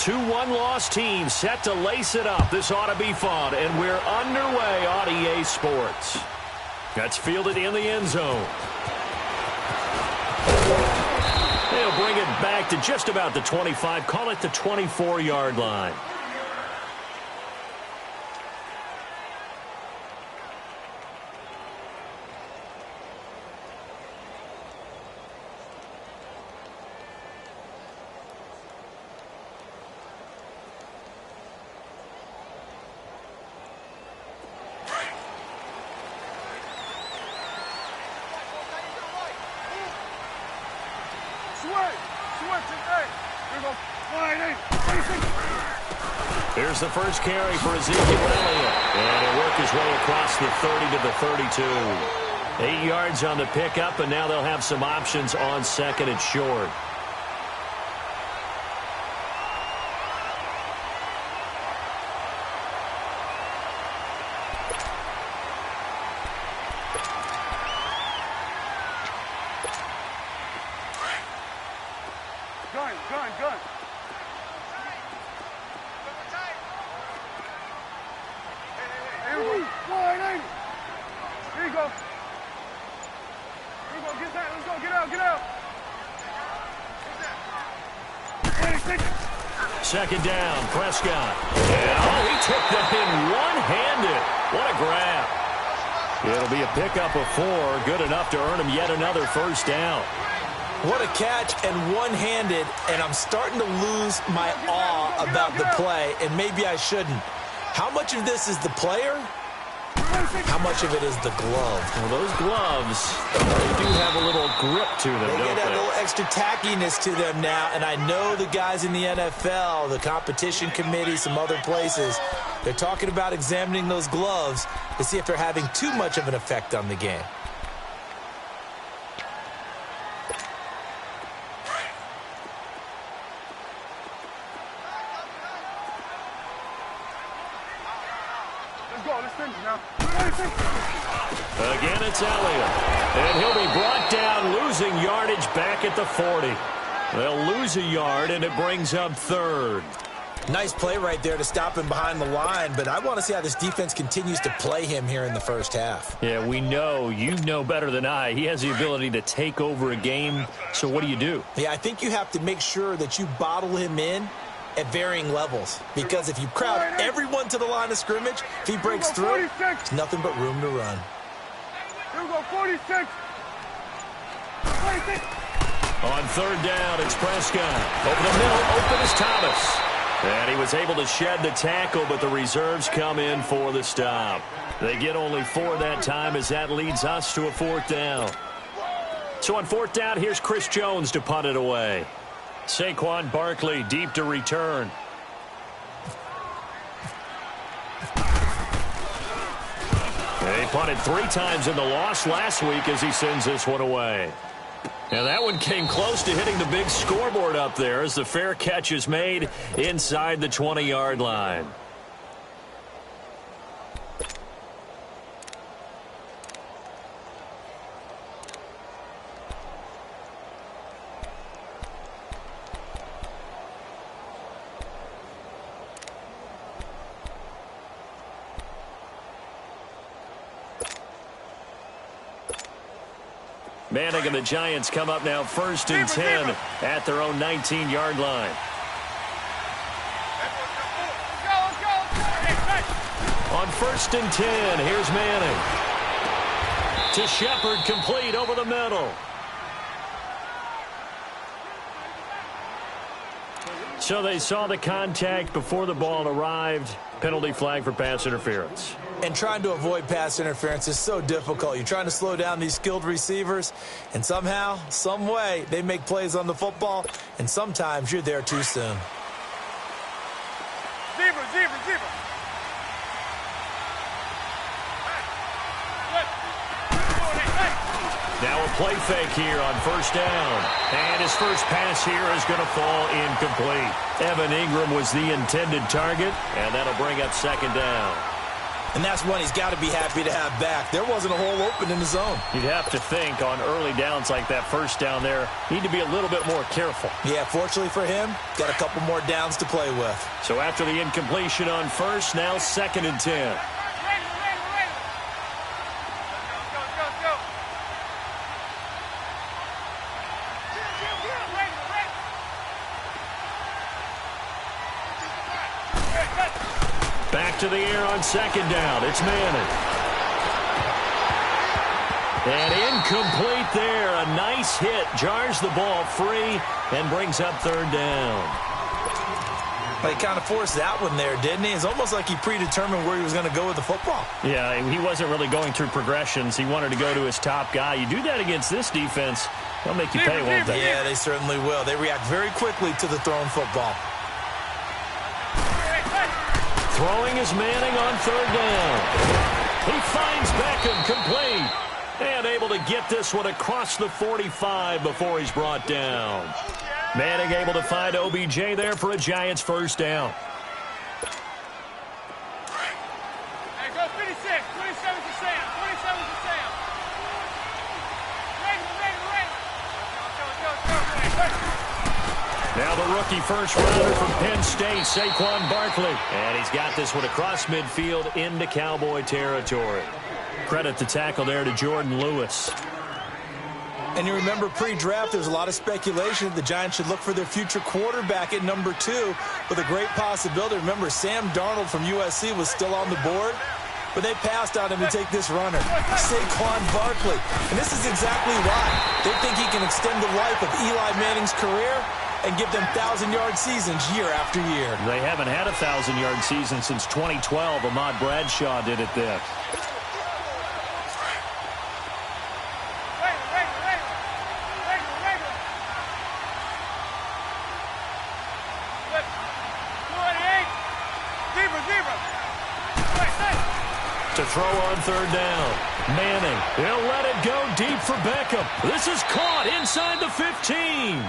Two one-loss teams set to lace it up. This ought to be fun, and we're underway on EA Sports. That's fielded in the end zone. They'll bring it back to just about the 25. Call it the 24-yard line. Here's the first carry for Ezekiel Elliott. And he'll work his way across the 30 to the 32. 8 yards on the pickup, and now they'll have some options on second and short. Gun. Here we go. Wide. Here you go. Get that. Let's go. Get out. Second down, Prescott. And, he took that in one-handed. What a grab. It'll be a pickup of 4, good enough to earn him yet another first down. What a catch, and one-handed, and I'm starting to lose my awe about the play, and maybe I shouldn't. How much of this is the player? How much of it is the glove? Well, those gloves, they do have a little grip to them, they don't get they? a little extra tackiness to them now, and I know the guys in the NFL, the competition committee, some other places, they're talking about examining those gloves to see if they're having too much of an effect on the game. Again, it's Elliott. And he'll be brought down, losing yardage back at the 40. They'll lose a yard, and it brings up third. Nice play right there to stop him behind the line, but I want to see how this defense continues to play him here in the first half. Yeah, we know. You know better than I. He has the ability to take over a game, so what do? Yeah, I think you have to make sure that you bottle him in at varying levels, because if you crowd everyone to the line of scrimmage, if he breaks through, there's nothing but room to run. Here we go, 46. On third down, it's Prescott. Over the middle, open is Thomas. And he was able to shed the tackle, but the reserves come in for the stop. They get only 4 that time, as that leads us to a fourth down. So on fourth down, here's Chris Jones to punt it away. Saquon Barkley deep to return. He punted 3 times in the loss last week as he sends this one away. And that one came close to hitting the big scoreboard up there as the fair catch is made inside the 20-yard line. Manning and the Giants come up now first and 10 at their own 19-yard line. On first and 10, here's Manning. To Shepard, complete over the middle. So they saw the contact before the ball arrived. Penalty flag for pass interference. And trying to avoid pass interference is so difficult. You're trying to slow down these skilled receivers, and somehow, some way, they make plays on the football, and sometimes you're there too soon. Zebra. Now a play fake here on first down. And his first pass here is going to fall incomplete. Evan Ingram was the intended target, and that'll bring up second down. And that's one he's got to be happy to have back. There wasn't a hole open in the zone. You'd have to think on early downs like that first down there, need to be a little bit more careful. Yeah, fortunately for him, got a couple more downs to play with. So after the incompletion on first, now 2nd and 10. Back to the air on 2nd down. It's Manning. And incomplete there. A nice hit. Jars the ball free and brings up 3rd down. Well, he kind of forced that one there, didn't he? It's almost like he predetermined where he was going to go with the football. Yeah, he wasn't really going through progressions. He wanted to go to his top guy. You do that against this defense, they'll make you pay, won't they? Yeah, they certainly will. They react very quickly to the thrown football. Throwing is Manning on 3rd down. He finds Beckham, complete. And able to get this one across the 45 before he's brought down. Manning able to find OBJ there for a Giants 1st down. Hey, go 56. 27 to Sam. 27 to Sam. Now the rookie first rounder from Penn State, Saquon Barkley. And he's got this one across midfield into Cowboy territory. Credit the tackle there to Jordan Lewis. And you remember pre-draft, there's a lot of speculation that the Giants should look for their future quarterback at number 2 with a great possibility. Remember, Sam Darnold from USC was still on the board, but they passed on him to take this runner, Saquon Barkley. And this is exactly why. They think he can extend the life of Eli Manning's career and give them 1,000-yard seasons year after year. They haven't had a 1,000-yard season since 2012. Ahmad Bradshaw did it then. To throw on 3rd down. Manning, he'll let it go deep for Beckham. This is caught inside the 15.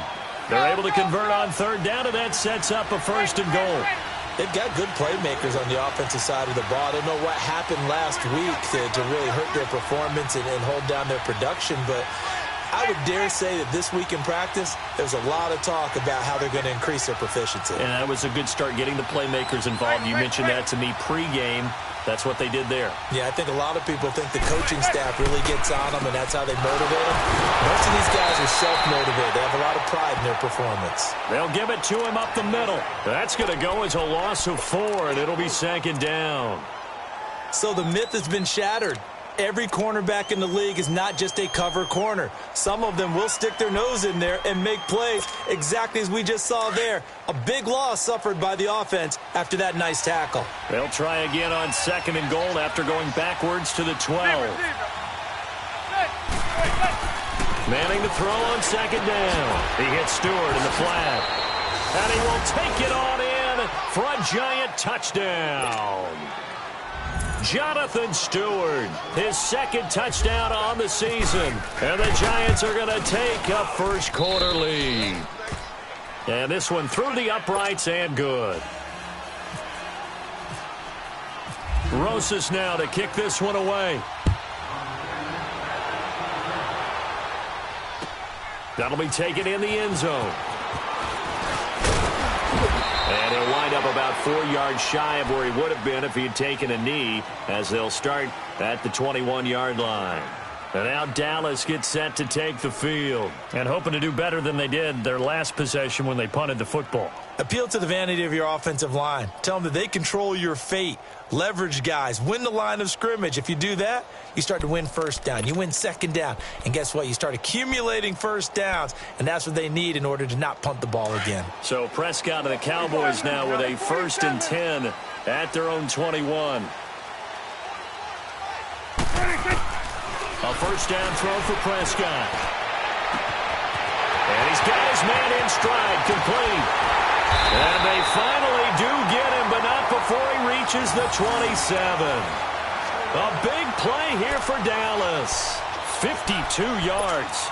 They're able to convert on 3rd down, and that sets up a 1st and goal. They've got good playmakers on the offensive side of the ball. I don't know what happened last week to really hurt their performance and hold down their production, but I would dare say that this week in practice, there's a lot of talk about how they're going to increase their proficiency. And that was a good start getting the playmakers involved. You mentioned that to me pregame. That's what they did there. Yeah, I think a lot of people think the coaching staff really gets on them, and that's how they motivate them. Most of these guys are self-motivated. They have a lot of pride in their performance. They'll give it to him up the middle. That's going to go as a loss of 4, and it'll be 2nd down. So the myth has been shattered. Every cornerback in the league is not just a cover corner. Some of them will stick their nose in there and make plays exactly as we just saw there. A big loss suffered by the offense after that nice tackle. They'll try again on 2nd and goal after going backwards to the 12. Manning to throw on 2nd down. He hits Stewart in the flat. And he will take it on in for a Giant touchdown. Jonathan Stewart, his 2nd touchdown on the season. And the Giants are going to take a first quarter lead. And this one through the uprights and good. Rosas now to kick this one away. That'll be taken in the end zone. And he'll wind up about 4 yards shy of where he would have been if he had taken a knee, as they'll start at the 21-yard line. And now Dallas gets set to take the field, and hoping to do better than they did their last possession when they punted the football. Appeal to the vanity of your offensive line. Tell them that they control your fate. Leverage guys. Win the line of scrimmage. If you do that, you start to win 1st down. You win 2nd down. And guess what? You start accumulating 1st downs, and that's what they need in order to not punt the ball again. So Prescott and the Cowboys now with a 1st and 10 at their own 21. A 1st down throw for Prescott. And he's got his man in stride, complete. And they finally do get him, but not before he reaches the 27. A big play here for Dallas. 52 yards.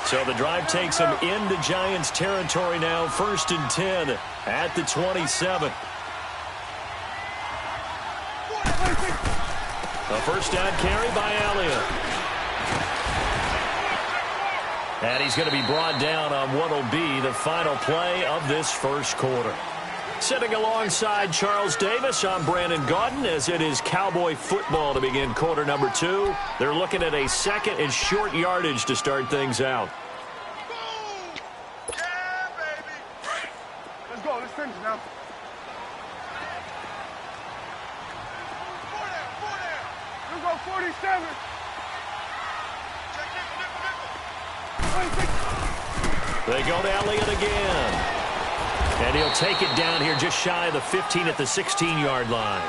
So the drive takes them into Giants territory now. 1st and 10 at the 27. A first down carry by Elliott. And he's going to be brought down on what will be the final play of this first quarter. Sitting alongside Charles Davis, I'm Brandon Gaudin, as it is Cowboy football to begin quarter number 2. They're looking at a second and short yardage to start things out. Yeah, baby. Let's go. Let's finish now. Let's go 47. They go to Elliott again. And he'll take it down here just shy of the 15 at the 16-yard line.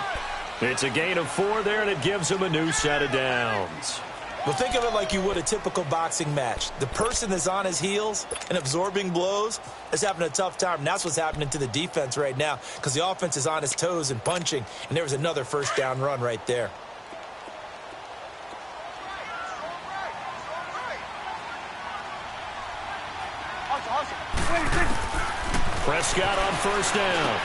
It's a gain of 4 there, and it gives him a new set of downs. Well, think of it like you would a typical boxing match. The person that's on his heels and absorbing blows is having a tough time. And that's what's happening to the defense right now, because the offense is on his toes and punching, and there was another first down run right there. Prescott on first down.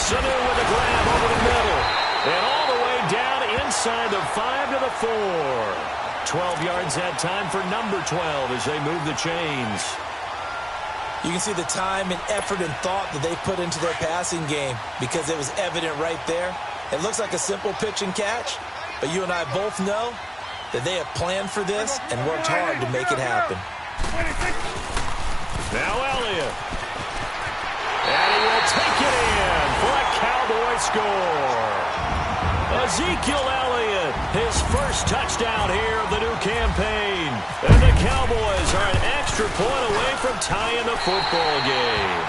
Sanu with a grab over the middle. And all the way down inside the 5 to the 4. 12 yards that time for number 12 as they move the chains. You can see the time and effort and thought that they put into their passing game, because it was evident right there. It looks like a simple pitch and catch, but you and I both know that they have planned for this and worked hard to make it happen. Now Elliott. And he will take it in for a Cowboy score. Ezekiel Elliott, his first touchdown here of the new campaign. And the Cowboys are an extra point away from tying the football game.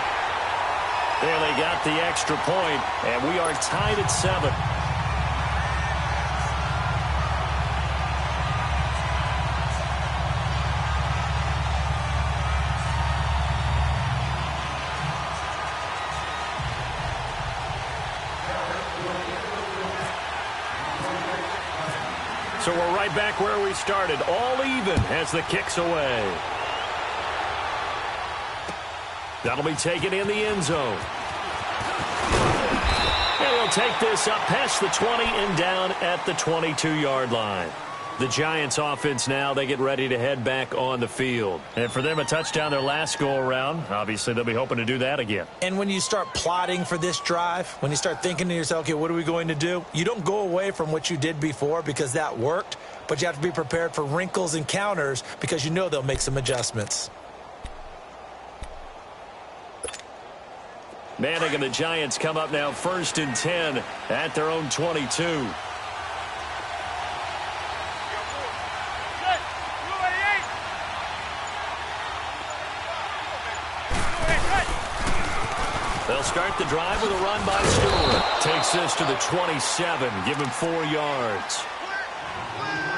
There they got the extra point, and we are tied at 7. So we're right back where we started, all even as the kick's away. That'll be taken in the end zone. And he'll take this up past the 20 and down at the 22-yard line. The Giants offense now, they get ready to head back on the field. And for them, a touchdown their last go-around. Obviously, they'll be hoping to do that again. And when you start plotting for this drive, when you start thinking to yourself, okay, what are we going to do? You don't go away from what you did before because that worked, but you have to be prepared for wrinkles and counters because you know they'll make some adjustments. Manning and the Giants come up now 1st and 10 at their own 22. They'll start the drive with a run by Stewart. Takes this to the 27, give him 4 yards.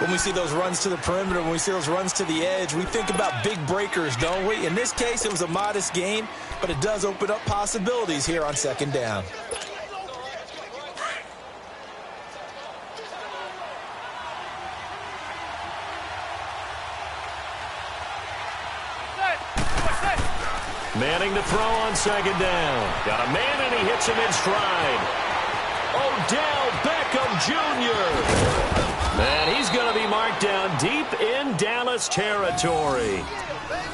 When we see those runs to the perimeter, when we see those runs to the edge, we think about big breakers, don't we? In this case, it was a modest gain, but it does open up possibilities here on 2nd down. Manning to throw on 2nd down. Got a man, and he hits him in stride. Odell Beckham Jr. And he's going to be marked down deep in Dallas territory.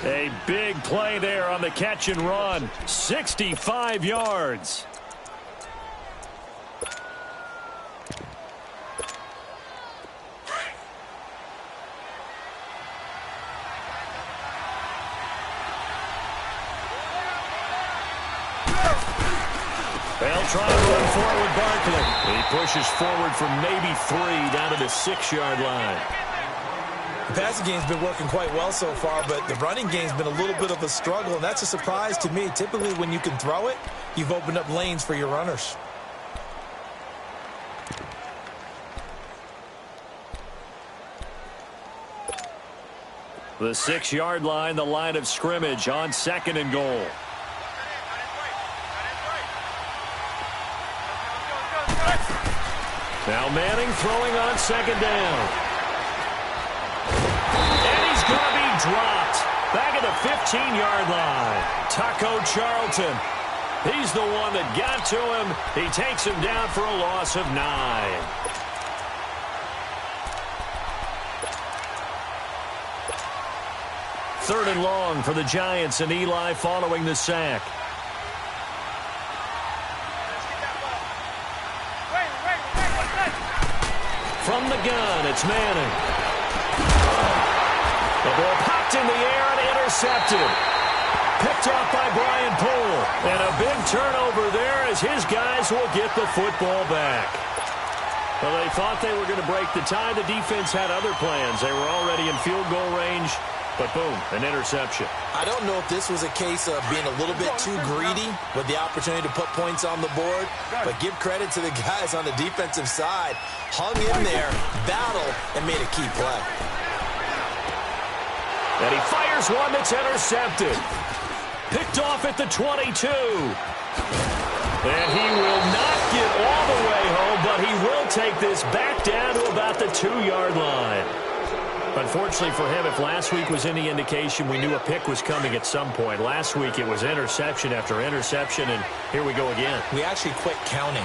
A big play there on the catch and run. 65 yards. They'll try to run forward Barkley. He pushes forward from maybe 3 down to the 6-yard line. The passing game's been working quite well so far, but the running game's been a little bit of a struggle, and that's a surprise to me. Typically, when you can throw it, you've opened up lanes for your runners. The 6-yard line, the line of scrimmage on 2nd and goal. Now Manning throwing on 2nd down. And he's going to be dropped back at the 15-yard line. Taco Charlton. He's the one that got to him. He takes him down for a loss of 9. 3rd and long for the Giants, and Eli following the sack. From the gun, it's Manning. The ball popped in the air and intercepted. Picked off by Brian Poole. And a big turnover there as his guys will get the football back. Well, they thought they were going to break the tie. The defense had other plans. They were already in field goal range. But boom, an interception. I don't know if this was a case of being a little bit too greedy with the opportunity to put points on the board, but give credit to the guys on the defensive side. Hung in there, battled, and made a key play. And he fires one that's intercepted. Picked off at the 22. And he will not get all the way home, but he will take this back down to about the 2-yard line. Unfortunately for him, if last week was any indication, we knew a pick was coming at some point. Last week it was interception after interception, and here we go again. We actually quit counting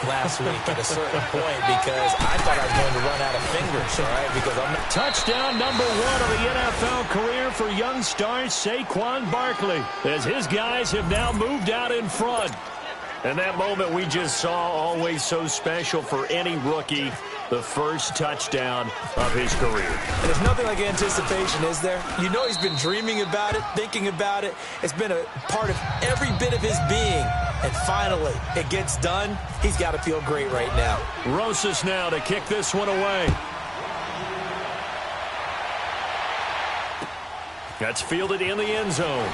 last week at a certain point because I thought I was going to run out of fingers, all right? Because I'm not... Touchdown number 1 of the NFL career for young star Saquon Barkley, as his guys have now moved out in front. And that moment we just saw, always so special for any rookie, the first touchdown of his career. And there's nothing like anticipation, is there? You know he's been dreaming about it, thinking about it. It's been a part of every bit of his being. And finally, it gets done. He's got to feel great right now. Rosas now to kick this one away. That's fielded in the end zone.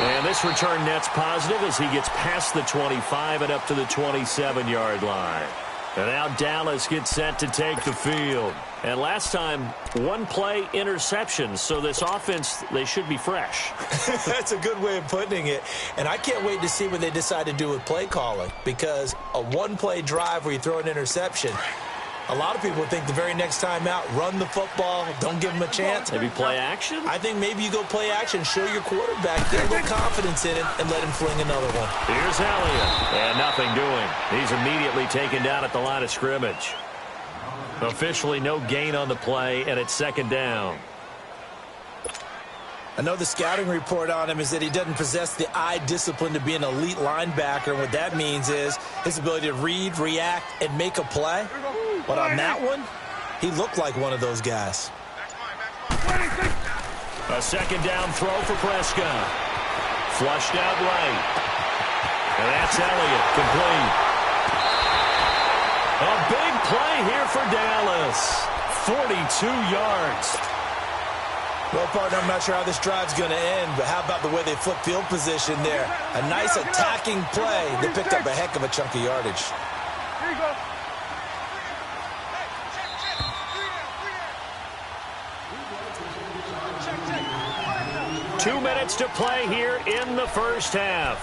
And this return net's positive as he gets past the 25 and up to the 27-yard line. And now Dallas gets set to take the field. And last time, 1-play interception. So this offense, they should be fresh. That's a good way of putting it. And I can't wait to see what they decide to do with play calling. Because a 1-play drive where you throw an interception, a lot of people think the very next time out, run the football, don't give him a chance. Maybe play action? I think maybe you go play action, show your quarterback, get a little confidence in it, and let him fling another one. Here's Elliott, and nothing doing. He's immediately taken down at the line of scrimmage. Officially no gain on the play, and it's 2nd down. I know the scouting report on him is that he doesn't possess the eye discipline to be an elite linebacker. And what that means is his ability to read, react, and make a play. But on that one, he looked like one of those guys. A 2nd down throw for Prescott. Flushed out right. And that's Elliott, complete. A big play here for Dallas. 42 yards. Well, partner, I'm not sure how this drive's going to end, but how about the way they flip field position there? A nice attacking play. They picked up a heck of a chunk of yardage. Here you go. 2 minutes to play here in the first half.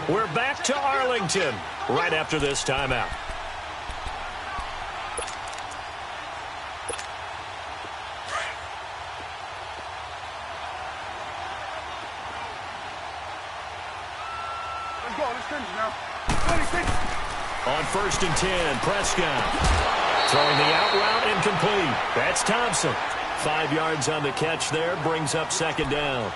We're back to Arlington right after this timeout. Let's go. Let's finish now. 26. On 1st and 10, Prescott. Throwing the out route incomplete. That's Thompson. 5 yards on the catch there, brings up 2nd down.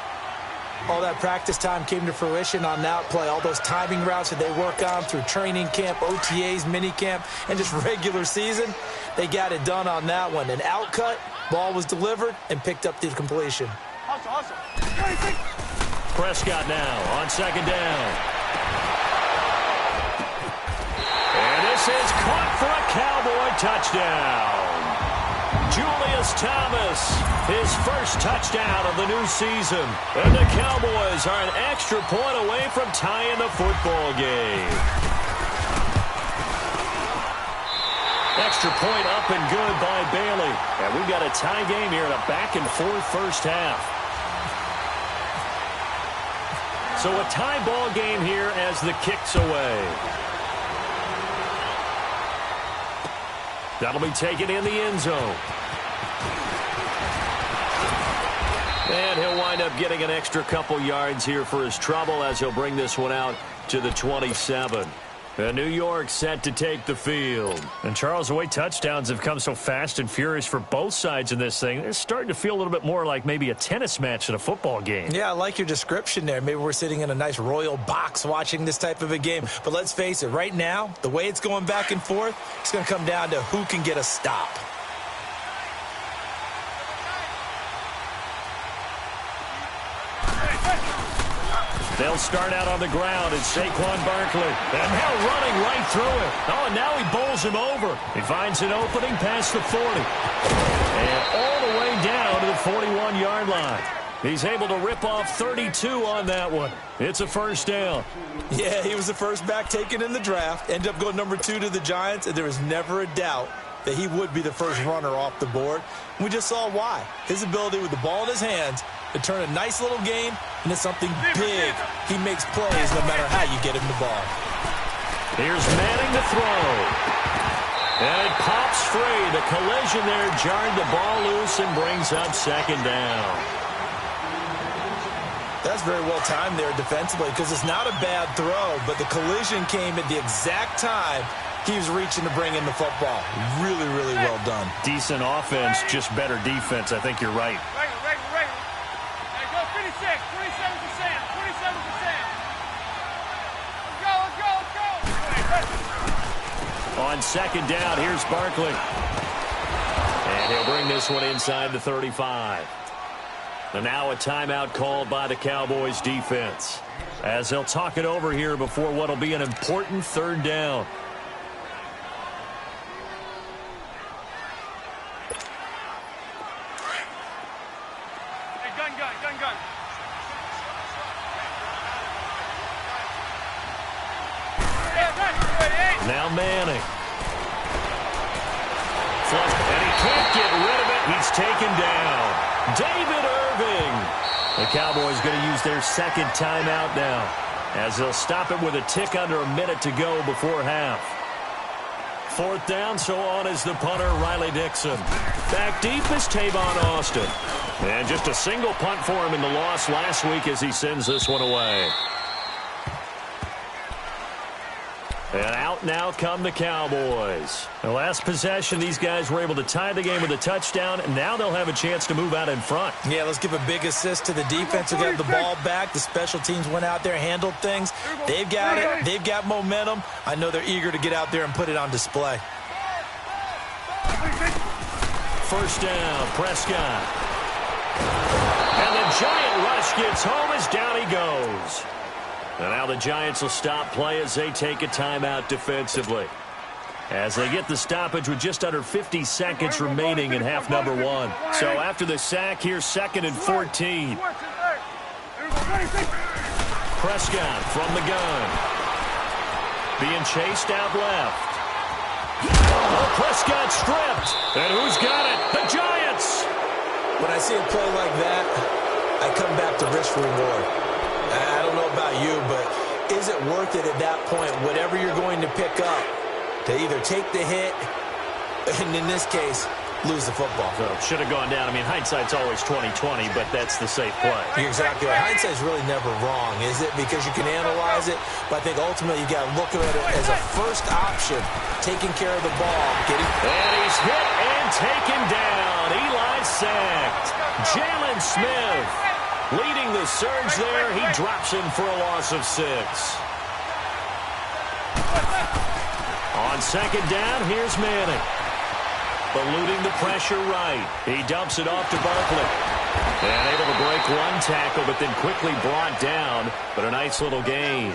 All that practice time came to fruition on that play. All those timing routes that they work on through training camp, OTAs, minicamp, and just regular season, they got it done on that one. An outcut, ball was delivered, and picked up the completion. Hustle, hustle. 26. Prescott now on 2nd down. And this is caught for a Cowboy touchdown. Julius Thomas, his first touchdown of the new season. And the Cowboys are an extra point away from tying the football game. Extra point up and good by Bailey. And we've got a tie game here in a back-and-forth first half. So a tie ball game here as the kick's away. That'll be taken in the end zone. And he'll wind up getting an extra couple yards here for his trouble as he'll bring this one out to the 27. New York set to take the field. And Charles, the way touchdowns have come so fast and furious for both sides in this thing, it's starting to feel a little bit more like maybe a tennis match in a football game. Yeah, I like your description there. Maybe we're sitting in a nice royal box watching this type of a game. But let's face it, right now, the way it's going back and forth, it's going to come down to who can get a stop. They'll start out on the ground. It's Saquon Barkley. And now running right through it. Oh, and now he bowls him over. He finds an opening past the 40. And all the way down to the 41-yard line. He's able to rip off 32 on that one. It's a first down. Yeah, he was the first back taken in the draft. Ended up going number 2 to the Giants, and there was never a doubt that he would be the first runner off the board. We just saw why. His ability with the ball in his hands to turn a nice little game into something big. He makes plays no matter how you get him the ball. Here's Manning to throw. And it pops free. The collision there jarred the ball loose and brings up second down. That's very well timed there defensively because it's not a bad throw, but the collision came at the exact time he was reaching to bring in the football. Really, really well done. Decent offense, just better defense. I think you're right. Hey, go 56, 27%, 27%. Let's go. On second down, here's Barkley. And he'll bring this one inside the 35. And now a timeout called by the Cowboys defense, as they'll talk it over here before what will be an important third down. Gun. Now Manning. And he can't get rid of it. He's taken down. David Irving. The Cowboys going to use their second timeout now, as they'll stop it with a tick under a minute to go before half. Fourth down, so on is the punter, Riley Dixon. Back deep is Tavon Austin. And just a single punt for him in the loss last week as he sends this one away. And out now come the Cowboys. The last possession, these guys were able to tie the game with a touchdown, and now they'll have a chance to move out in front. Yeah, let's give a big assist to the defense who got the ball back. The special teams went out there, handled things. They've got it. They've got momentum. I know they're eager to get out there and put it on display. First down, Prescott. And the Giant rush gets home as down he goes. And now the Giants will stop play as they take a timeout defensively, as they get the stoppage with just under 50 seconds remaining in half number one. So after the sack, here's 2nd and 14. Prescott from the gun. Being chased out left. Oh, Prescott stripped. And who's got it? The Giants! When I see a play like that, I come back to risk reward. I don't know about you, but is it worth it at that point, whatever you're going to pick up, to either take the hit, and in this case, lose the football? So should have gone down. I mean, hindsight's always 20/20, but that's the safe play. You're exactly right. Hindsight's really never wrong, is it? Because you can analyze it, but I think ultimately you got to look at it as a first option, taking care of the ball. And he's hit and taken down. Eli sacked. Jalen Smith leading the surge there. He drops him for a loss of 6. On second down, here's Manning. Eluding the pressure right. He dumps it off to Barkley. And able to break one tackle, but then quickly brought down. But a nice little gain.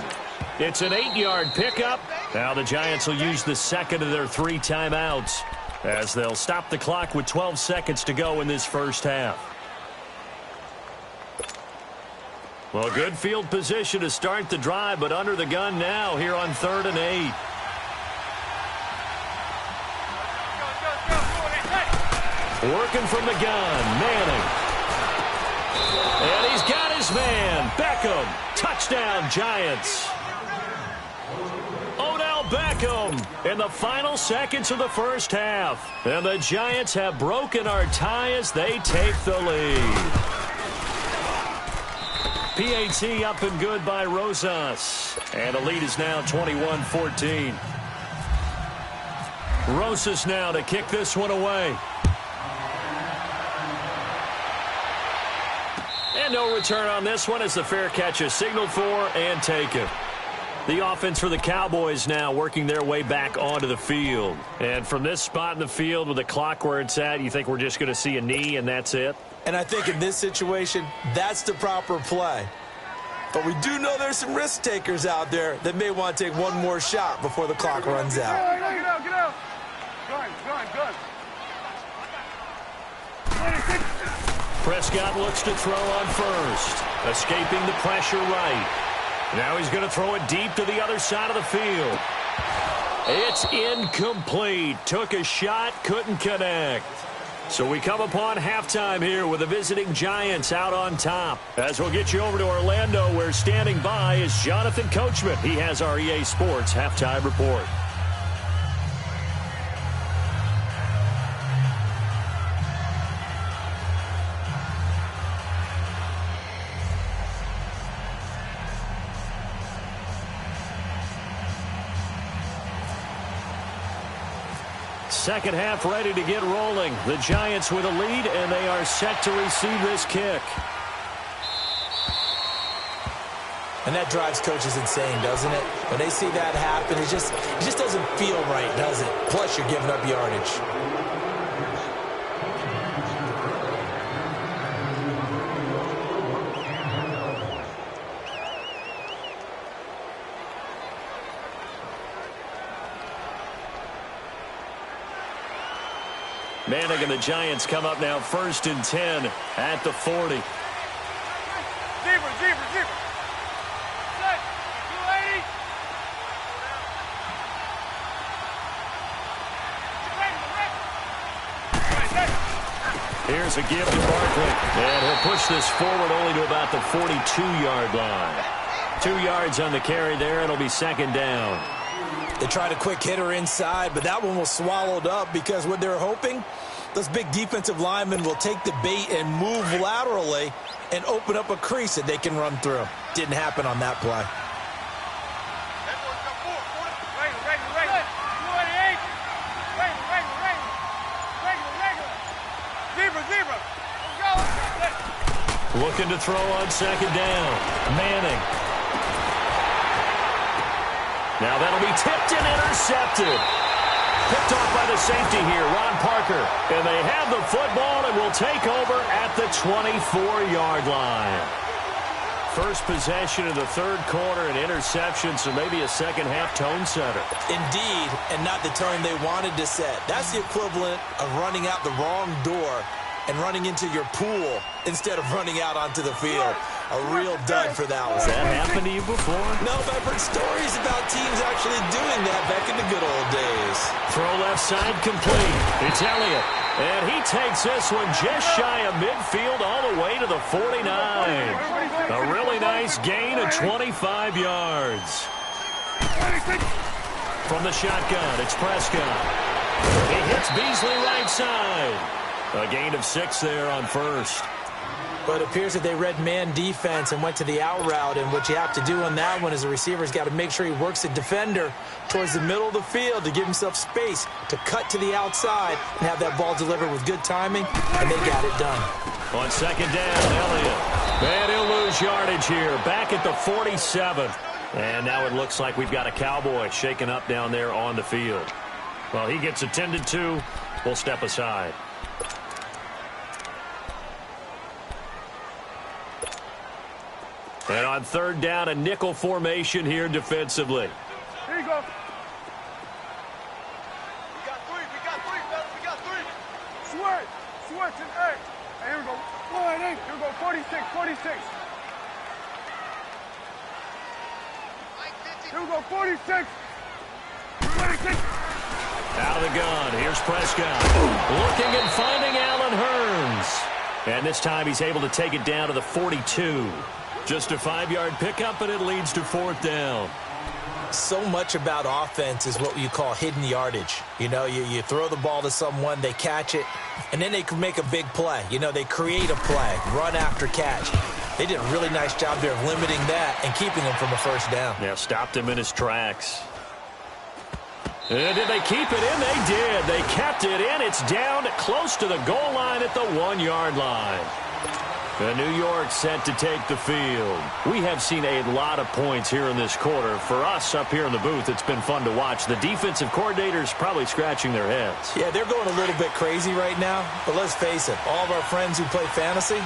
It's an 8-yard pickup. Now the Giants will use the second of their 3 timeouts, as they'll stop the clock with 12 seconds to go in this first half. Well, good field position to start the drive, but under the gun now here on 3rd and 8. Working from the gun, Manning. And he's got his man, Beckham. Touchdown, Giants. Odell Beckham in the final seconds of the first half. And the Giants have broken our tie as they take the lead. PAT up and good by Rosas. And the lead is now 21-14. Rosas now to kick this one away. And no return on this one as the fair catch is signaled for and taken. The offense for the Cowboys now working their way back onto the field. And from this spot in the field with the clock where it's at, you think we're just going to see a knee and that's it? And I think in this situation, that's the proper play. But we do know there's some risk takers out there that may want to take one more shot before the clock runs out. Get out, get out. Good. Prescott looks to throw on first. Escaping the pressure right. Now he's going to throw it deep to the other side of the field. It's incomplete. Took a shot, couldn't connect. So we come upon halftime here with the visiting Giants out on top. As we'll get you over to Orlando, where standing by is Jonathan Coachman. He has our EA Sports halftime report. Second half ready to get rolling. The Giants with a lead, and they are set to receive this kick. And that drives coaches insane, doesn't it? When they see that happen, it just doesn't feel right, does it? Plus, you're giving up yardage. Manning and the Giants come up now 1st and 10 at the 40. Zebra. Set. 280. Here's a give to Barkley. And he'll push this forward only to about the 42-yard line. 2 yards on the carry there. It'll be second down. They tried a quick hitter inside, but that one was swallowed up because what they're hoping, those big defensive linemen will take the bait and move laterally and open up a crease that they can run through. Didn't happen on that play. Zebra. Looking to throw on second down. Manning. Now that'll be tipped and intercepted. Picked off by the safety here, Ron Parker. And they have the football and will take over at the 24-yard line. First possession of the third quarter, an interception, so maybe a second-half tone setter. Indeed, and not the tone they wanted to set. That's the equivalent of running out the wrong door and running into your pool instead of running out onto the field. A real dud for that one. Has that happened to you before? No, but I've heard stories about teams actually doing that back in the good old days. Throw left side complete. It's Elliott. And he takes this one just shy of midfield all the way to the 49. A really nice gain of 25 yards. From the shotgun, it's Prescott. He hits Beasley right side. A gain of 6 there on first. But it appears that they read man defense and went to the out route. And what you have to do on that one is the receiver's got to make sure he works the defender towards the middle of the field to give himself space to cut to the outside and have that ball delivered with good timing, and they got it done. On second down, Elliott. And he'll lose yardage here, back at the 47. And now it looks like we've got a Cowboy shaken up down there on the field. Well, he gets attended to. We'll step aside. And on third down, a nickel formation here defensively. Here you go. We got three. Switch and eight. And here we go. 1-8. Here we go. 46. Here we go. 46. Out of the gun. Here's Prescott. Looking and finding Allen Hurns. And this time he's able to take it down to the 42. Just a 5-yard pickup, and it leads to fourth down. So much about offense is what you call hidden yardage. You know, you throw the ball to someone, they catch it, and then they can make a big play. You know, they create a play, run after catch. They did a really nice job there of limiting that and keeping him from a first down. Yeah, stopped him in his tracks. And did they keep it in? They did. They kept it in. It's down close to the goal line at the 1-yard line. And New York set to take the field. We have seen a lot of points here in this quarter. For us up here in the booth, it's been fun to watch. The defensive coordinators probably scratching their heads. Yeah, they're going a little bit crazy right now. But let's face it, all of our friends who play fantasy,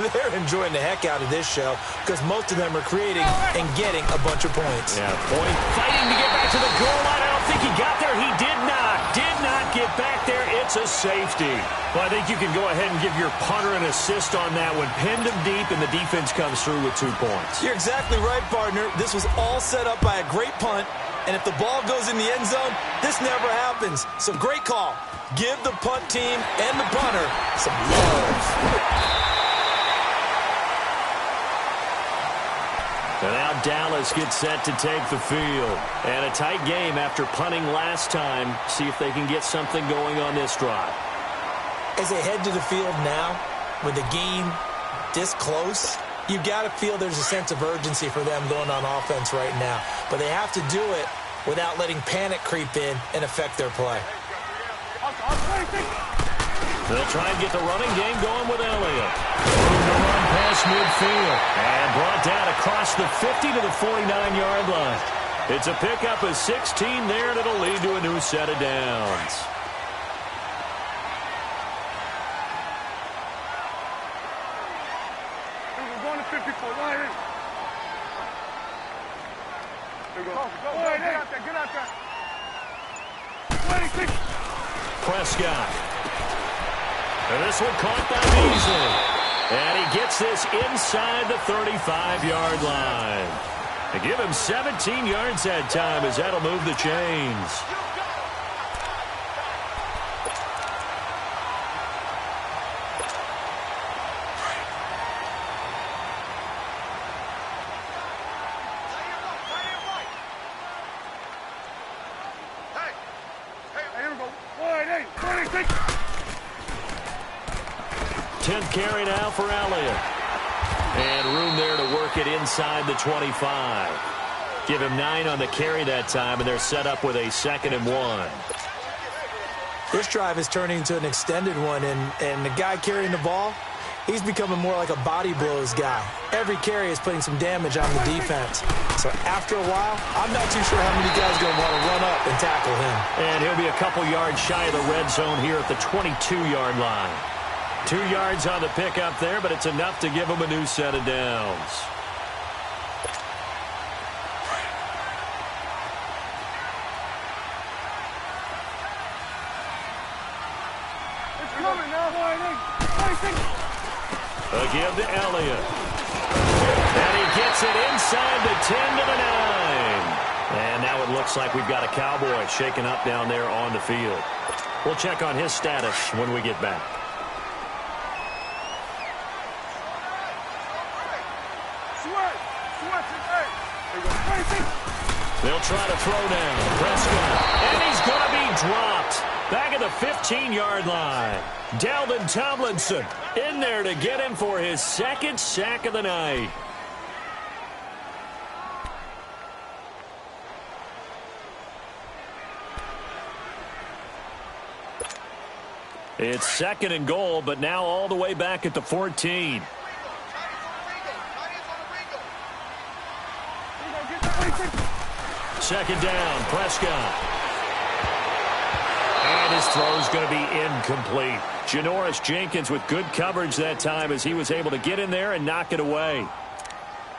they're enjoying the heck out of this show because most of them are creating and getting a bunch of points. Yeah, point fighting to get back to the goal line. I don't think he got there. He did not. Did not get back there. It's a safety. Well, I think you can go ahead and give your punter an assist on that one. Pinned him deep, and the defense comes through with 2 points. You're exactly right, partner. This was all set up by a great punt, and if the ball goes in the end zone, this never happens. So great call. Give the punt team and the punter some love. And now Dallas gets set to take the field. And a tight game after punting last time. See if they can get something going on this drive. As they head to the field now, with the game this close, you've got to feel there's a sense of urgency for them going on offense right now. But they have to do it without letting panic creep in and affect their play. They'll try and get the running game going with Elliott. Moving to run past midfield. And brought down across the 50 to the 49-yard line. It's a pickup of 16 there, and it'll lead to a new set of downs. We're going to 54. Line in. Go, get out there, get out there. 26. Prescott. And this one caught by Beasley. And he gets this inside the 35-yard line. They give him 17 yards that time as that'll move the chains. Hey, here we go. 26. 10th carry now for Elliott. And room there to work it inside the 25. Give him 9 on the carry that time, and they're set up with a 2nd and 1. This drive is turning into an extended one, and the guy carrying the ball, he's becoming more like a body blows guy. Every carry is putting some damage on the defense. So after a while, I'm not too sure how many guys are going to want to run up and tackle him. And he'll be a couple yards shy of the red zone here at the 22-yard line. 2 yards on the pickup there, but it's enough to give him a new set of downs. It's coming now. 26. Again to Elliott. And he gets it inside the 10 to the 9. And now it looks like we've got a Cowboy shaking up down there on the field. We'll check on his status when we get back. They'll try to throw down. Prescott. And he's going to be dropped. Back at the 15-yard line. Dalvin Tomlinson in there to get him for his 2nd sack of the night. It's 2nd and goal, but now all the way back at the 14. Second down, Prescott. And his throw's going to be incomplete. Janoris Jenkins with good coverage that time as he was able to get in there and knock it away.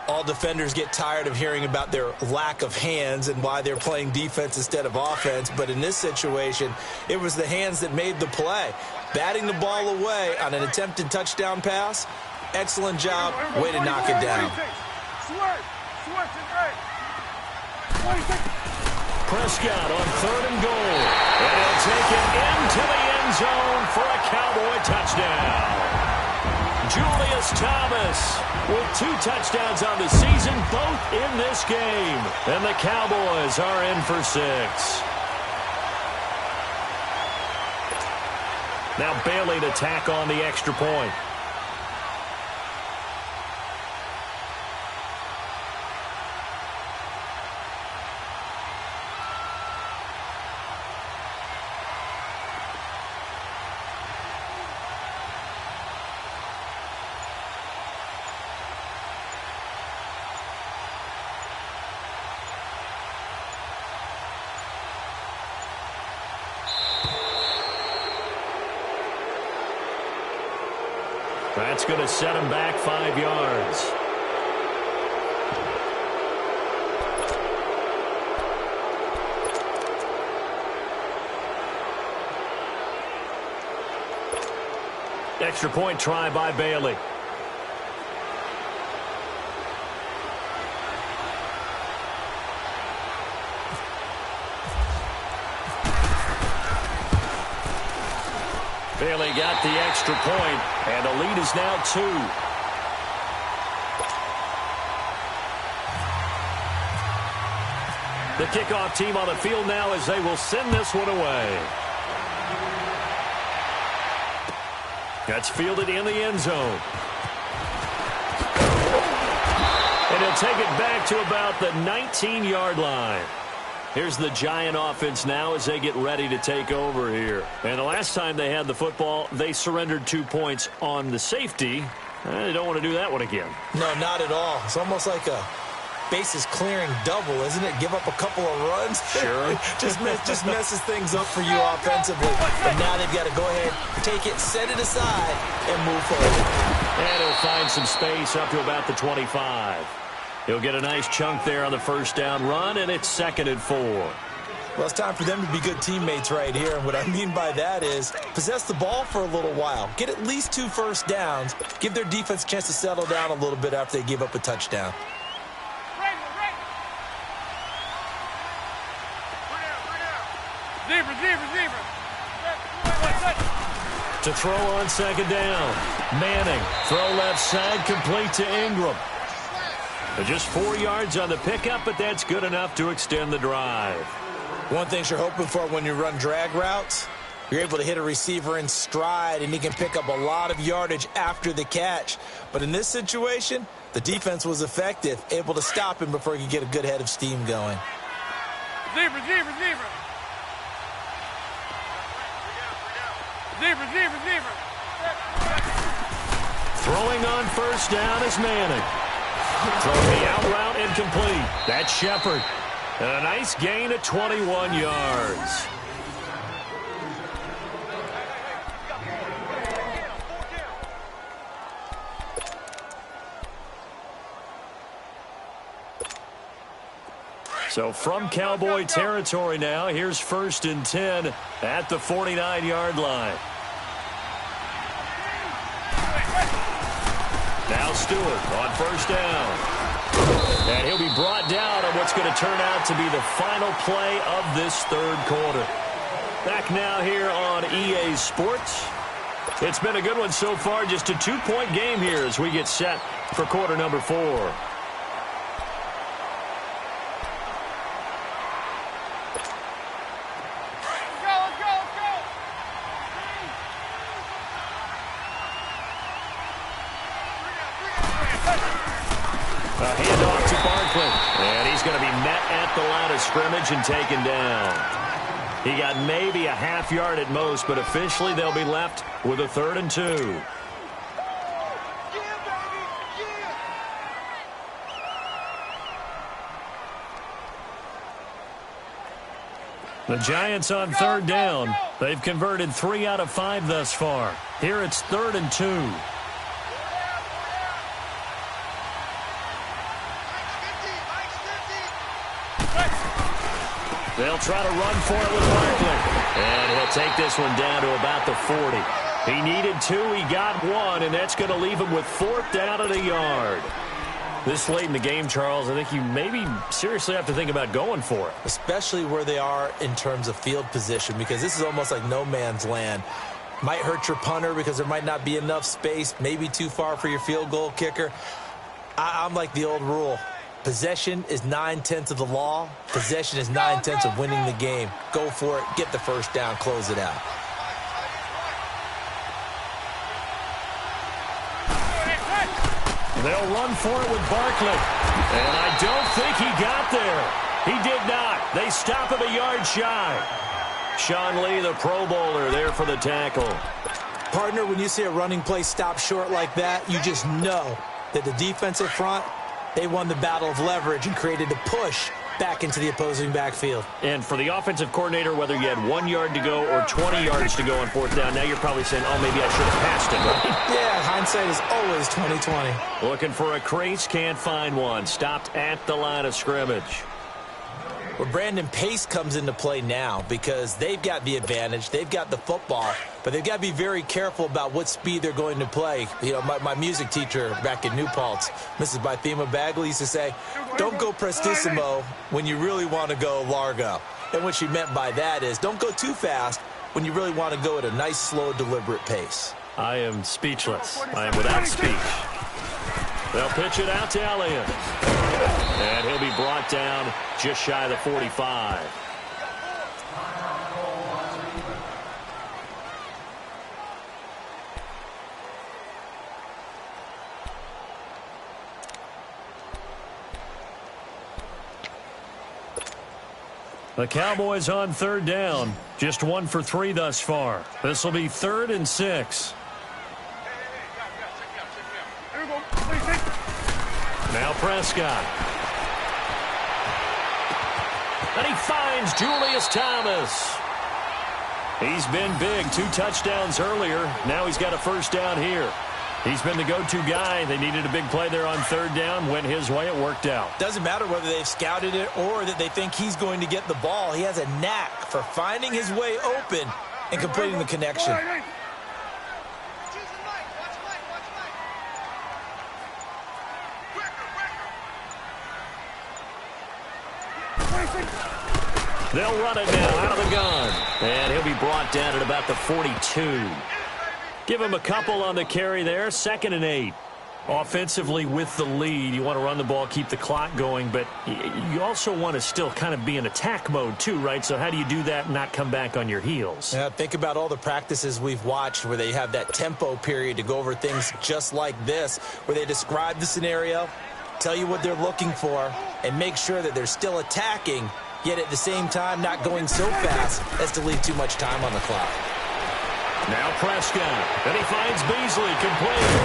All defenders get tired of hearing about their lack of hands and why they're playing defense instead of offense. But in this situation, it was the hands that made the play. Batting the ball away on an attempted touchdown pass. Excellent job. Way to knock it down. Prescott on 3rd and goal. And he'll take it into the end zone for a Cowboy touchdown. Julius Thomas with 2 touchdowns on the season, both in this game. And the Cowboys are in for 6. Now Bailey to tack on the extra point. That's going to set him back 5 yards. Extra point try by Bailey. Bailey got the extra point, and the lead is now 2. The kickoff team on the field now as they will send this one away. That's fielded in the end zone. And he'll take it back to about the 19-yard line. Here's the Giant offense now as they get ready to take over here. And the last time they had the football, they surrendered 2 points on the safety. They don't want to do that one again. No, not at all. It's almost like a bases clearing double, isn't it? Give up a couple of runs. Sure. just messes things up for you offensively. But now they've got to go ahead, take it, set it aside, and move forward. And he'll find some space up to about the 25. He'll get a nice chunk there on the first down run, and it's 2nd and 4. Well, it's time for them to be good teammates right here. And what I mean by that is possess the ball for a little while. Get at least 2 first downs. Give their defense a chance to settle down a little bit after they give up a touchdown. To throw on 2nd down. Manning, throw left side, complete to Ingram. Just 4 yards on the pickup, but that's good enough to extend the drive. One thing you're hoping for when you run drag routes, you're able to hit a receiver in stride, and he can pick up a lot of yardage after the catch. But in this situation, the defense was effective, able to stop him before he could get a good head of steam going. Zebra. Throwing on first down is Manning. Throwing the out route incomplete. That's Shepard. And a nice gain of 21 yards. So from Cowboy territory now, here's 1st and 10 at the 49-yard line. Now Stewart on first down. And he'll be brought down on what's going to turn out to be the final play of this 3rd quarter. Back now here on EA Sports. It's been a good one so far. Just a 2-point game here as we get set for quarter number 4. Scrimmage and taken down. He got maybe a half yard at most, but officially they'll be left with a 3rd and 2. The Giants on 3rd down. They've converted 3 out of 5 thus far. Here it's 3rd and 2. They'll try to run for it with Barkley. And he'll take this one down to about the 40. He needed 2. He got 1, and that's going to leave him with 4th down at a yard. This late in the game, Charles, I think you maybe seriously have to think about going for it. Especially where they are in terms of field position, because this is almost like no man's land. Might hurt your punter because there might not be enough space, maybe too far for your field goal kicker. I'm like the old rule. Possession is 9/10 of the law. Possession is 9/10 of winning the game. Go for it. Get the first down. Close it out. They'll run for it with Barkley. And I don't think he got there. He did not. They stop him a yard shy. Sean Lee, the Pro Bowler, there for the tackle. Partner, when you see a running play stop short like that, you just know that the defensive front, they won the battle of leverage and created a push back into the opposing backfield. And for the offensive coordinator, whether you had 1 yard to go or 20 yards to go on fourth down, now you're probably saying, oh, maybe I should have passed it, right? Yeah, hindsight is always 20/20. Looking for a crease, can't find one. Stopped at the line of scrimmage. Well, Brandon, pace comes into play now because they've got the advantage. They've got the football, but they've got to be very careful about what speed they're going to play. You know, my music teacher back in New Paltz, Mrs. Bythema Bagley, used to say, don't go prestissimo when you really want to go largo. And what she meant by that is don't go too fast when you really want to go at a nice, slow, deliberate pace. I am speechless. I am without speech. They'll pitch it out to Elliott. And he'll be brought down just shy of the 45. The Cowboys on third down. Just 1 for 3 thus far. This will be 3rd and 6. Now Prescott. And he finds Julius Thomas. He's been big. 2 touchdowns earlier. Now he's got a first down here. He's been the go-to guy. They needed a big play there on third down. Went his way. It worked out. Doesn't matter whether they've scouted it or that they think he's going to get the ball. He has a knack for finding his way open and completing the connection. They'll run it now out of the gun. And he'll be brought down at about the 42. Give him a couple on the carry there. 2nd and 8. Offensively with the lead, you want to run the ball, keep the clock going, but you also want to still kind of be in attack mode too, right? So how do you do that and not come back on your heels? Yeah, think about all the practices we've watched where they have that tempo period to go over things just like this, where they describe the scenario, tell you what they're looking for, and make sure that they're still attacking, yet at the same time not going so fast as to leave too much time on the clock. Now Prescott, and he finds Beasley complete.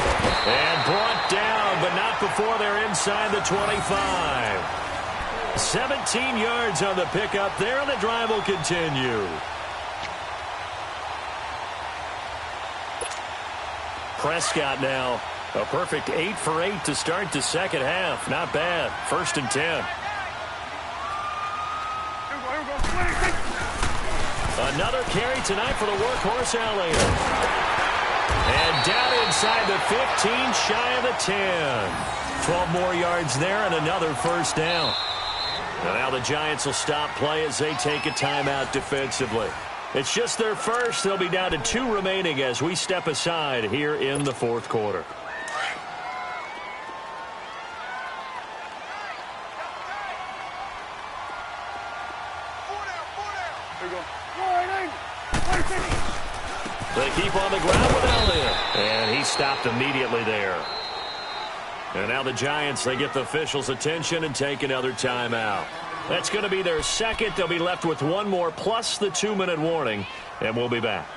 And brought down, but not before they're inside the 25. 17 yards on the pickup there, and the drive will continue. Prescott now, a perfect 8 for 8 to start the second half. Not bad. 1st and 10. Another carry tonight for the workhorse Elliott. And down inside the 15, shy of the 10. 12 more yards there and another first down. And now the Giants will stop play as they take a timeout defensively. It's just their first. They'll be down to 2 remaining as we step aside here in the 4th quarter. They keep on the ground with Elliott. And he stopped immediately there. And now the Giants, they get the officials' attention and take another timeout. That's going to be their second. They'll be left with 1 more plus the 2-minute warning. And we'll be back.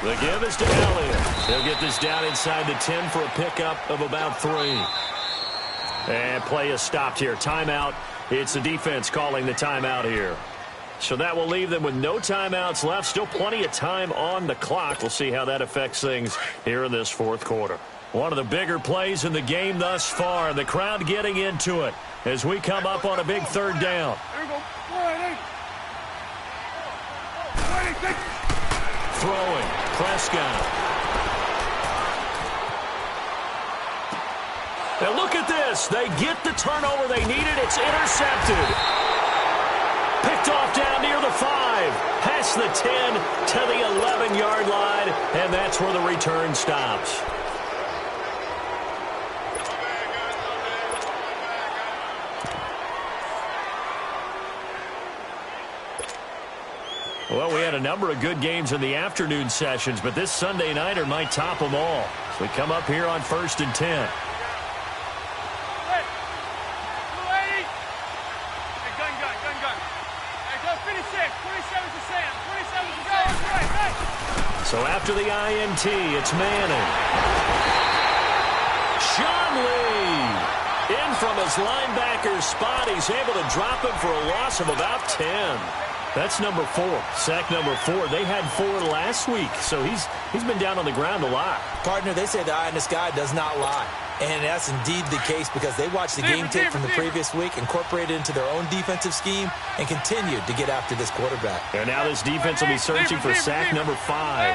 The give is to Elliott. He'll get this down inside the 10 for a pickup of about 3. And play is stopped here. Timeout. It's the defense calling the timeout here. So that will leave them with no timeouts left. Still plenty of time on the clock. We'll see how that affects things here in this 4th quarter. One of the bigger plays in the game thus far. The crowd getting into it as we come up on a big 3rd down. Throwing. Prescott. And look at this. They get the turnover they needed. It's intercepted. Picked off down near the 5. Past the 10 to the 11-yard line. And that's where the return stops. Well, we had a number of good games in the afternoon sessions, but this Sunday nighter might top them all. So we come up here on 1st and 10. Hey, gun. Hey, go finish it. to Sam. 27 to Sam. Right. So after the INT, it's Manning. Sean Lee in from his linebacker spot. He's able to drop him for a loss of about 10. That's number 4, sack number 4. They had 4 last week, so he's been down on the ground a lot. Partner, they say the eye in the sky does not lie. And that's indeed the case because they watched the game tape from the previous week, incorporated it into their own defensive scheme, and continued to get after this quarterback. And now this defense will be searching for sack number 5.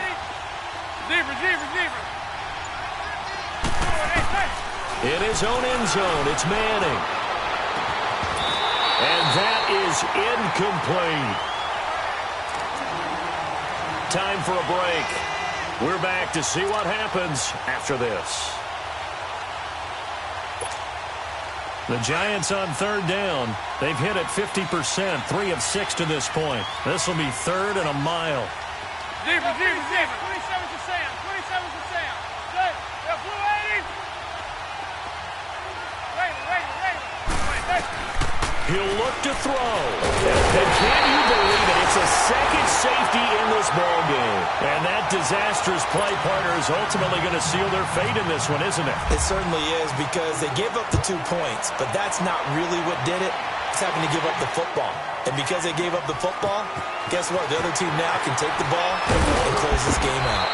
In his own end zone, it's Manning. And that is incomplete. Time for a break. We're back to see what happens after this. The Giants on third down. They've hit it 50%, 3 of 6 to this point. This will be 3rd and a mile. Deeper. 27 to Sam. 27 to Sam. Good. Yeah, blue 80. He'll look to throw. And can you believe it? It's a second safety in this ball game. And that disastrous play, partner, is ultimately going to seal their fate in this one, isn't it? It certainly is because they gave up the 2 points, but that's not really what did it. It's having to give up the football. And because they gave up the football, guess what? The other team now can take the ball and close this game out.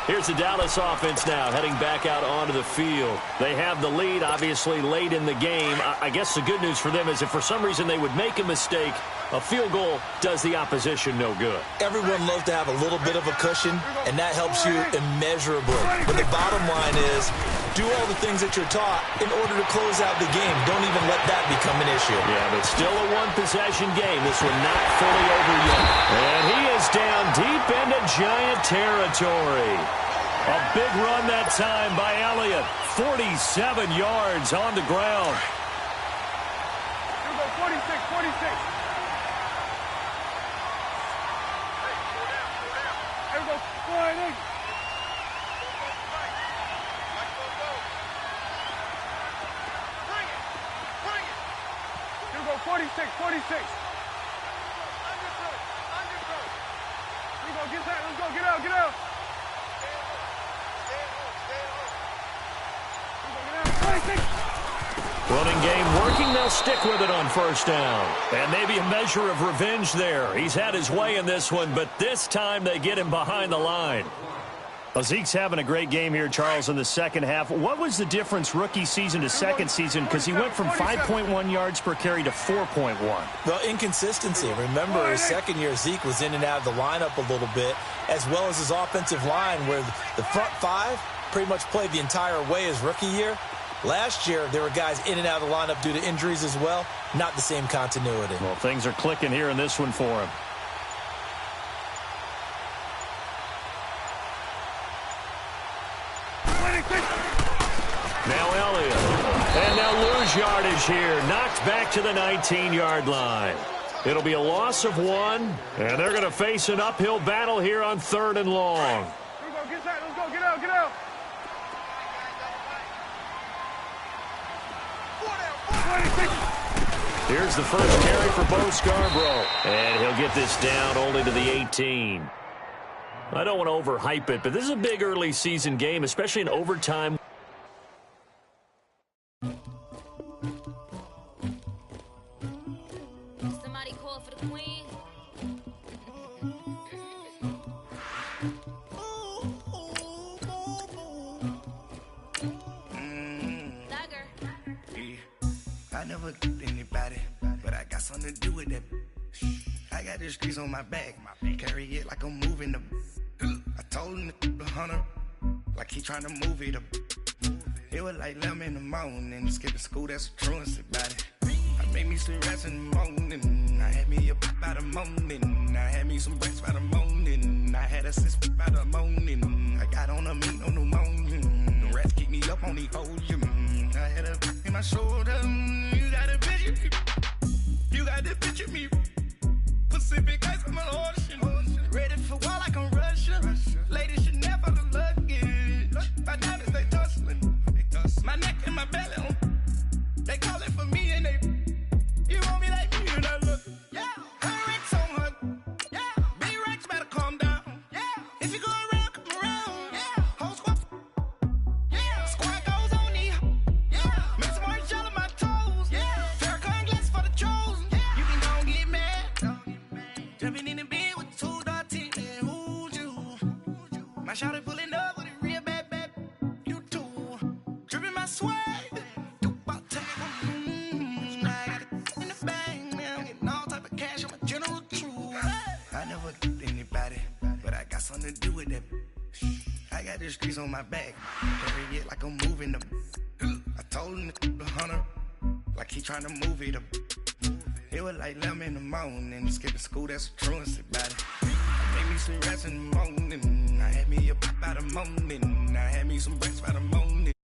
Here's the Dallas offense now, heading back out onto the field. They have the lead, obviously, late in the game. I guess the good news for them is if for some reason they would make a mistake, a field goal does the opposition no good. Everyone loves to have a little bit of a cushion, and that helps you immeasurably. But the bottom line is, do all the things that you're taught in order to close out the game. Don't even let that become an issue. Yeah, but still a one-possession game. This one not fully over yet. And he is down deep into Giant territory. A big run that time by Elliott. 47 yards on the ground. Here we go, 46. Here we go, 40. Here we go, 46. Here we go, get that, let's go, get out. Running game working. They'll stick with it on first down. And maybe a measure of revenge there. He's had his way in this one, but this time they get him behind the line. Zeke's having a great game here, Charles, in the second half. What was the difference rookie season to second season? Because he went from 5.1 yards per carry to 4.1. Well, inconsistency. Remember, his second year, Zeke was in and out of the lineup a little bit, as well as his offensive line, where the front 5 pretty much played the entire way his rookie year. Last year, there were guys in and out of the lineup due to injuries as well. Not the same continuity. Well, things are clicking here in this one for him. Now Elliott. And they'll lose yardage here. Knocked back to the 19-yard line. It'll be a loss of 1. And they're going to face an uphill battle here on 3rd and long. Here we go, get that, let's go, get out. Here's the first carry for Bo Scarborough. And he'll get this down only to the 18. I don't want to overhype it, but this is a big early season game, especially in overtime. Somebody call for the queen. I never killed anybody, but I got something to do with that. I got the streets on my back, carry it like I'm moving the. I told him to 100, like he trying to move it up. It was like 11 in the morning, skipping school, that's a truancy about it. I made me some rest in the morning, I had me a pop by the morning, I had me some breakfast by the morning, I had a six by the morning, I got on a meat on the morning, the rats keep me up on the ocean, I had a in my shoulder, you got a picture me, you got the picture me, Pacific ice from an ocean, ready for war like I'm Russia, ladies should never the luggage, my diamonds they tussling, my neck and my belly, they calling for me and they, you something to do with that. I got the streets on my back, carry it like I'm moving the. I told him to 100, like he trying to move it up. It was like 11 in the morning, skipping school, that's a truancy about it. I made me some rest in the morning, I had me a pop by the morning, I had me some breakfast by the morning.